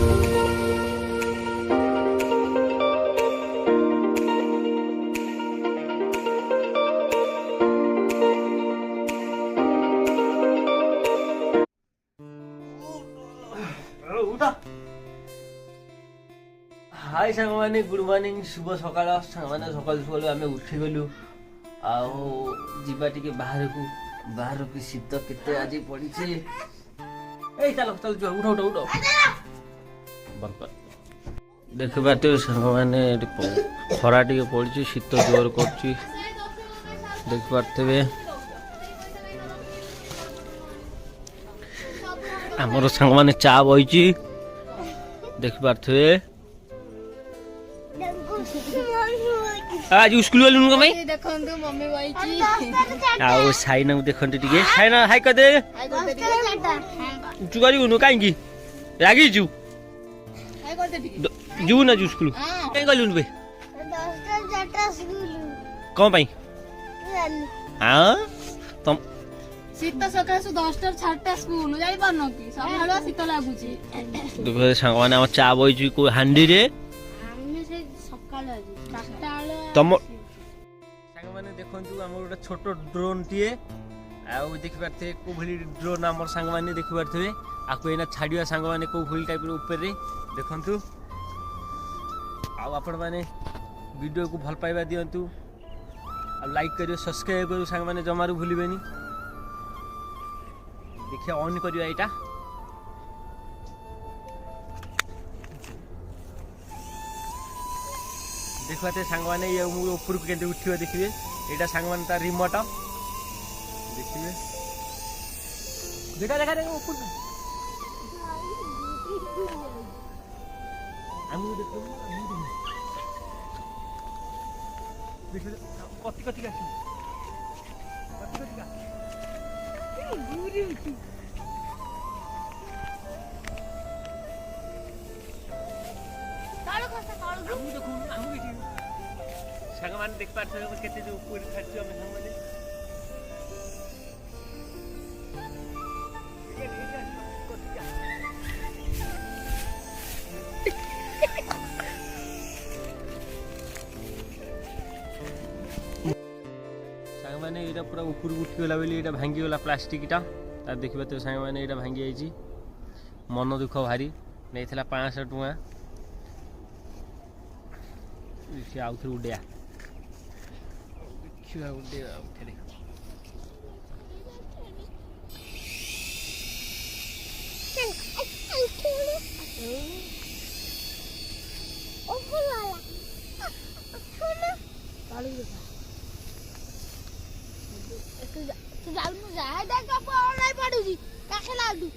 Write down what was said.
हाय सांग माने good morning शुभ सकाळ सांग माने सकाळ सकाळ आमे उठी गलु आउ जिबा टिके बाहर को शीत केते आज पड़ी छे ए चलो चल जो उठो उठो उठो बरकर देख बाटे सांग माने खरा टिके पड़ी छे शीत जोर करछि देख पारतेबे हमर सांग माने चा बइछि देख पारतेबे आज स्कूल वाली नुका भाई देखंतु मम्मी बाईची आओ साइना देखंतु टिके साइना हाय कर दे चुगारी उनु काई की रागी जू हाय कर दे टिके जू ना जू स्कूल काई गलुन बे 10 जाटा स्कूल कोन भाई हां तुम शीत सकासु 10टा 6टा स्कूल जाई पारनो की सकाळवा शीत लागुची दुबे सांग माने हम चा बइछु को हांडी रे हमने से सकाळ आज 4टा आले तम सांग माने देखंतु हमर गोटे छोट ड्रोन टिए आउ देखि पारथे को भली ड्रोन हमर सांग माने देखि पारथबे आको एना छाडिया सांग माने को भली टाइप रो ऊपर रे देखंतु आउ आपण माने वीडियो को भल पाइबा दियंतु आ लाइक करियो सब्सक्राइब करियो सांग माने जमारू भूलिबेनी देखिए ऑन करियो एटा देखते सांग माने ये ऊपर को केंद्र उठियो देखिए एटा सांग माने तार रिमोट देखिए देखा देखा देखा ऊपर हम देखो देखो कति कति का कति कति का दूरी काळो खसा काळो हम देखो हम बेटी सांग माने देख पारछे केते जो ऊपर खाची हम सांग माने सांग माने एटा पूरा ऊपर उठी गला बेली एटा भांगी गला प्लास्टिक टा तार देखबे तो सांग माने एटा भांगी आइची मन दुख भारी नेथला 500 टका इसे आउ थ्रू उड़िया देखियो उड़िया उठे तू जाऊ जा देखा पड़ाई पड़ूजी का खेला तू